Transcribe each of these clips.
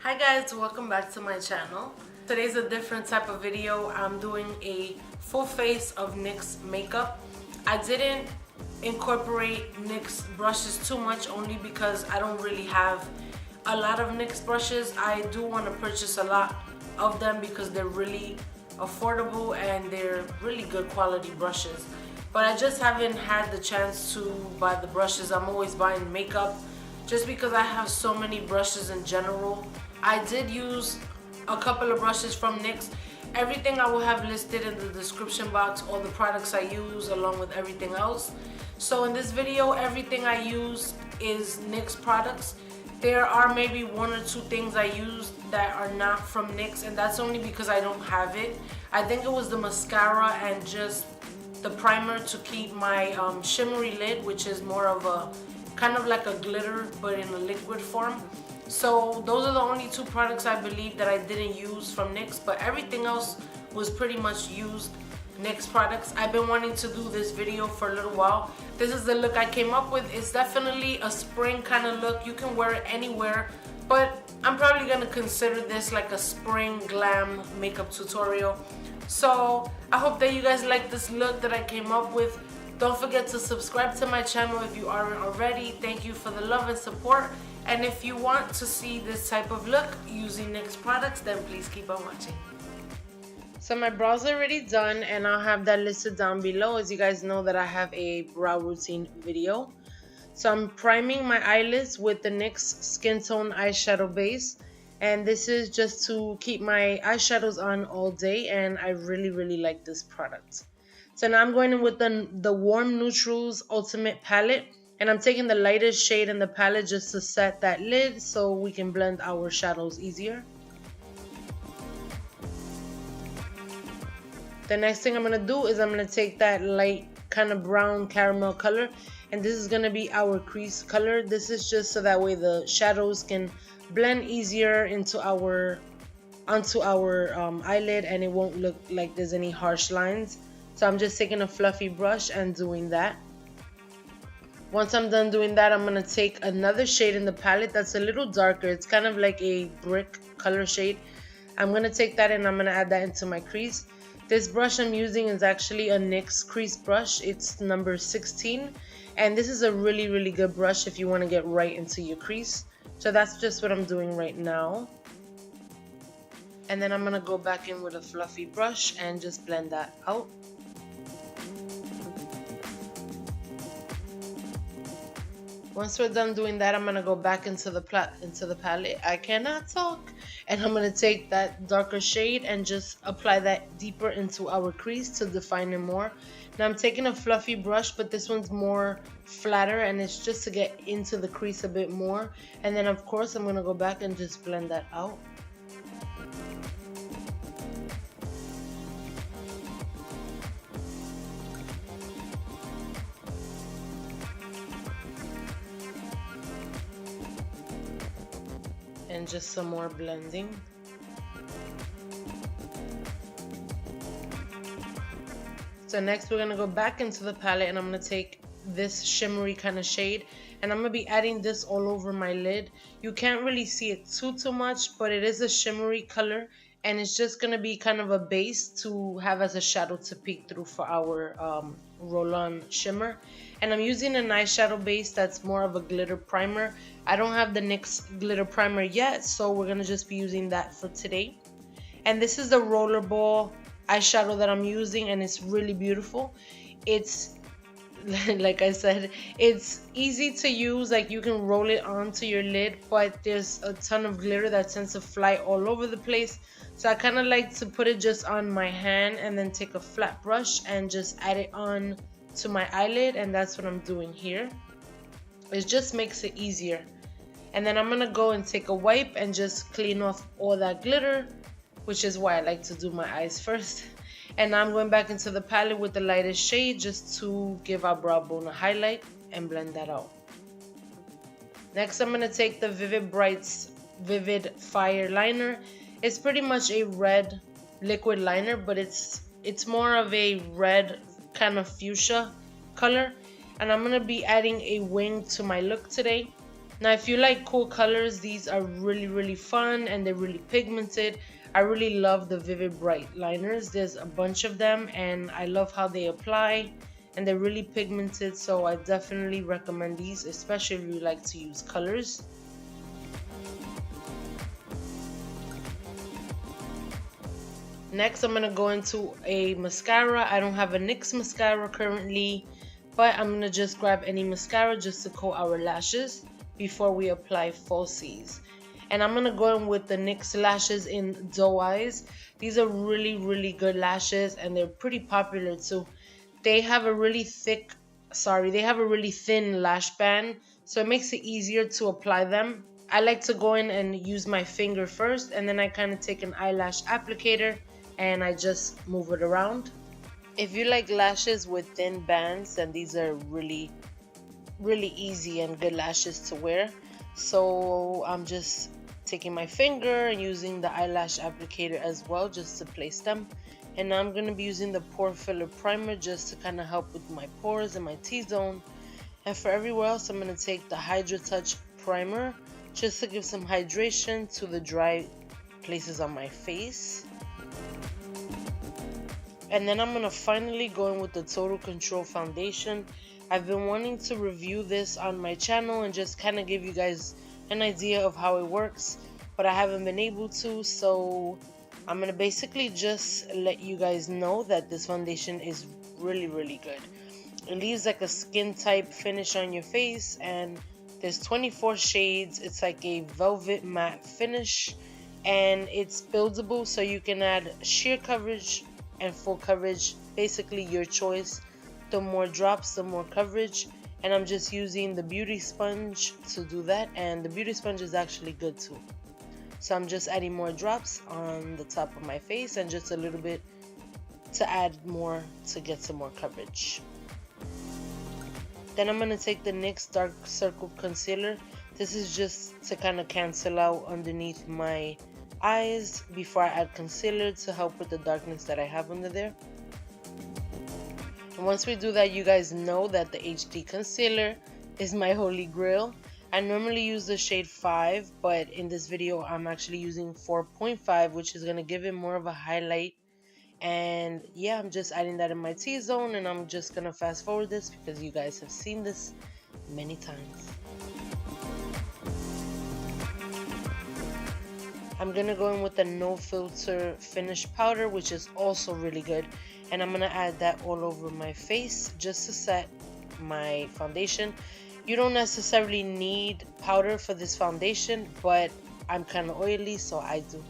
Hi guys, welcome back to my channel. Today's a different type of video. I'm doing a full face of NYX makeup. I didn't incorporate NYX brushes too much only because I don't really have a lot of NYX brushes. I do want to purchase a lot of them because they're really affordable and they're really good quality brushes. But I just haven't had the chance to buy the brushes. I'm always buying makeup just because I have so many brushes in general. I did use a couple of brushes from NYX. Everything I will have listed in the description box, all the products I use along with everything else. So in this video, everything I use is NYX products. There are maybe one or two things I use that are not from NYX, and that's only because I don't have it. I think it was the mascara and just the primer to keep my shimmery lid, which is more of a kind of like a glitter but in a liquid form. So those are the only two products I believe that I didn't use from NYX, but everything else was pretty much used NYX products. I've been wanting to do this video for a little while. This is the look I came up with. It's definitely a spring kind of look. You can wear it anywhere, but I'm probably gonna consider this like a spring glam makeup tutorial. So I hope that you guys like this look that I came up with. Don't forget to subscribe to my channel if you aren't already. Thank you for the love and support. And if you want to see this type of look using NYX products, then please keep on watching. So my brows are already done and I'll have that listed down below. As you guys know that I have a brow routine video. So I'm priming my eyelids with the NYX Skin Tone eyeshadow base. And this is just to keep my eyeshadows on all day, and I really like this product. So now I'm going in with the Warm Neutrals Ultimate Palette. And I'm taking the lightest shade in the palette just to set that lid so we can blend our shadows easier. The next thing I'm going to do is I'm going to take that light kind of brown caramel color, and this is going to be our crease color. This is just so that way the shadows can blend easier onto our eyelid and it won't look like there's any harsh lines. So I'm just taking a fluffy brush and doing that. Once I'm done doing that, I'm going to take another shade in the palette that's a little darker. It's kind of like a brick color shade. I'm going to take that and I'm going to add that into my crease. This brush I'm using is actually a NYX crease brush. It's number 16. And this is a really good brush if you want to get right into your crease. So that's just what I'm doing right now. And then I'm going to go back in with a fluffy brush and just blend that out. Once we're done doing that, I'm going to go back into the palette. I cannot talk. And I'm going to take that darker shade and just apply that deeper into our crease to define it more. Now I'm taking a fluffy brush, but this one's more flatter and it's just to get into the crease a bit more. And then of course I'm going to go back and just blend that out. And just some more blending. So next we're going to go back into the palette and I'm going to take this shimmery kind of shade and I'm going to be adding this all over my lid. You can't really see it too much, but it is a shimmery color and it's just going to be kind of a base to have as a shadow to peek through for our roll-on shimmer. And I'm using an eyeshadow base that's more of a glitter primer. I don't have the NYX glitter primer yet, so we're going to just be using that for today. And this is the rollerball eyeshadow that I'm using and it's really beautiful. It's like I said, it's easy to use, like you can roll it onto your lid, but there's a ton of glitter that tends to fly all over the place. So I kind of like to put it just on my hand and then take a flat brush and just add it on to my eyelid, and that's what I'm doing here. It just makes it easier. And then I'm gonna go and take a wipe and just clean off all that glitter, which is why I like to do my eyes first. And now I'm going back into the palette with the lightest shade just to give our brow bone a highlight and blend that out. Next I'm gonna take the Vivid Brights Vivid Fire liner. It's pretty much a red liquid liner, but it's more of a red kind of fuchsia color. And I'm gonna be adding a wing to my look today. Now, if you like cool colors, these are really fun and they're really pigmented. I really love the Vivid Bright liners. There's a bunch of them and I love how they apply and they're really pigmented, so I definitely recommend these, especially if you like to use colors. Next, I'm gonna go into a mascara. I don't have a NYX mascara currently, but I'm gonna just grab any mascara just to coat our lashes before we apply falsies. And I'm gonna go in with the NYX lashes in Doe Eyes. These are really good lashes and they're pretty popular too. They have a really thin lash band, so it makes it easier to apply them. I like to go in and use my finger first, and then I kind of take an eyelash applicator and I just move it around. If you like lashes with thin bands, then these are really easy and good lashes to wear. So I'm just taking my finger and using the eyelash applicator as well just to place them. And now I'm going to be using the Pore Filler Primer just to kind of help with my pores and my T-zone. And for everywhere else, I'm going to take the Hydra Touch Primer just to give some hydration to the dry places on my face. And then I'm going to finally go in with the Total Control Foundation. I've been wanting to review this on my channel and just kind of give you guys an idea of how it works, but I haven't been able to, so I'm going to basically just let you guys know that this foundation is really good. It leaves like a skin type finish on your face, and there's 24 shades. It's like a velvet matte finish, and it's buildable, so you can add sheer coverage and full coverage, basically your choice. The more drops, the more coverage. And I'm just using the beauty sponge to do that, and the beauty sponge is actually good too. So I'm just adding more drops on the top of my face and just a little bit to add more to get some more coverage. Then I'm going to take the NYX Dark Circle Concealer. This is just to kind of cancel out underneath my eyes before I add concealer to help with the darkness that I have under there. And once we do that, you guys know that the HD concealer is my holy grail. I normally use the shade 5, but in this video I'm actually using 4.5, which is going to give it more of a highlight. And yeah, I'm just adding that in my T-zone, and I'm just going to fast forward this because you guys have seen this many times. I'm going to go in with the No Filter Finish Powder, which is also really good. And I'm going to add that all over my face just to set my foundation. You don't necessarily need powder for this foundation, but I'm kind of oily, so I do.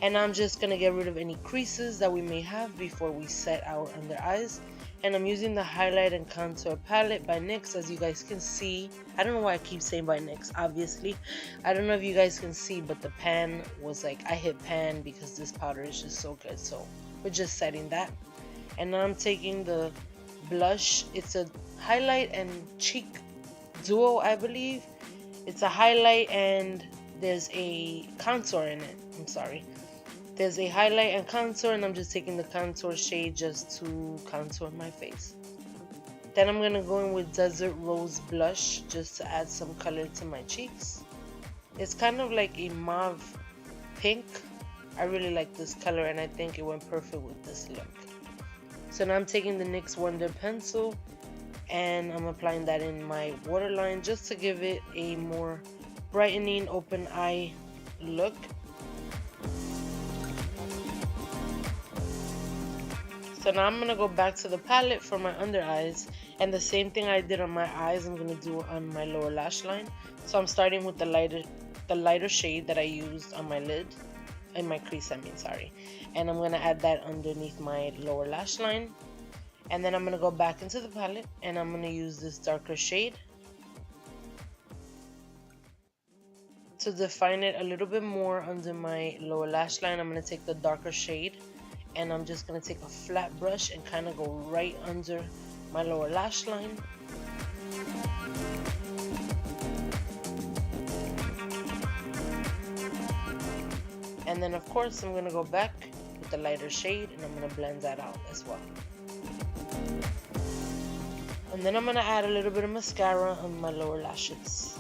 And I'm just going to get rid of any creases that we may have before we set our under eyes. And I'm using the Highlight and Contour Palette by NYX, as you guys can see. I don't know why I keep saying by NYX, obviously. I don't know if you guys can see, but the pan was like, I hit pan because this powder is just so good. So we're just setting that. And now I'm taking the blush. It's a highlight and cheek duo, I believe. It's a highlight and there's a contour in it. I'm sorry. There's a highlight and contour, and I'm just taking the contour shade just to contour my face. Then I'm going to go in with Desert Rose Blush just to add some color to my cheeks. It's kind of like a mauve pink. I really like this color, and I think it went perfect with this look. So now I'm taking the NYX Wonder Pencil and I'm applying that in my waterline just to give it a more brightening open eye look. So now I'm going to go back to the palette for my under eyes, and the same thing I did on my eyes I'm going to do on my lower lash line. So I'm starting with the lighter shade that I used on my lid, in my crease sorry. And I'm going to add that underneath my lower lash line. And then I'm going to go back into the palette and I'm going to use this darker shade to define it a little bit more under my lower lash line. I'm going to take the darker shade and I'm just going to take a flat brush and kind of go right under my lower lash line. And then of course I'm going to go back with the lighter shade and I'm going to blend that out as well. And then I'm going to add a little bit of mascara on my lower lashes.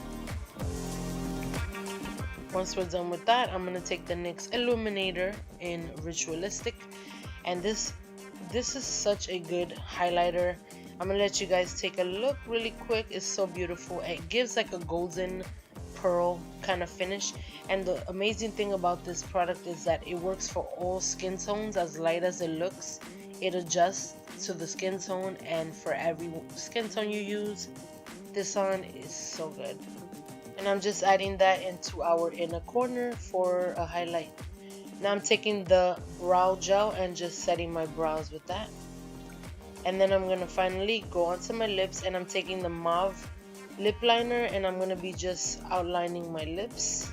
Once we're done with that, I'm gonna take the NYX Illuminator in Ritualistic, and this is such a good highlighter. I'm gonna let you guys take a look really quick. It's so beautiful. It gives like a golden pearl kind of finish, and the amazing thing about this product is that it works for all skin tones. As light as it looks, it adjusts to the skin tone, and for every skin tone you use this on is so good. And I'm just adding that into our inner corner for a highlight. Now I'm taking the brow gel and just setting my brows with that. And then I'm gonna finally go onto my lips, and I'm taking the Mauve lip liner, and I'm gonna be just outlining my lips.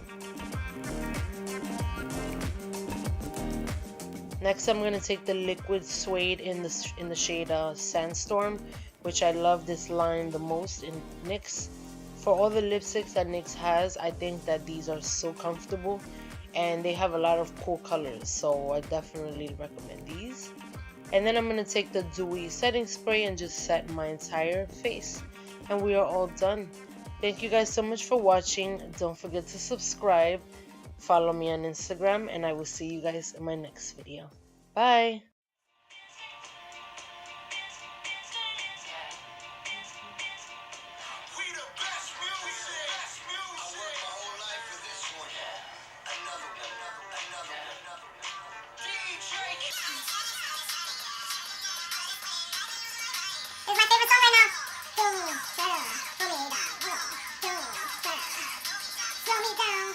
Next, I'm gonna take the liquid suede in the shade Sandstorm, which I love this line the most in NYX. For all the lipsticks that NYX has, I think that these are so comfortable, and they have a lot of cool colors, so I definitely recommend these. And then I'm gonna take the Dewy setting spray and just set my entire face, and we are all done. Thank you guys so much for watching. Don't forget to subscribe, follow me on Instagram, and I will see you guys in my next video. Bye. It's my favorite song right now. Slow me down.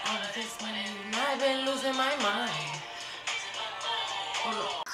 All of this money, I've been losing my mind. Hold on.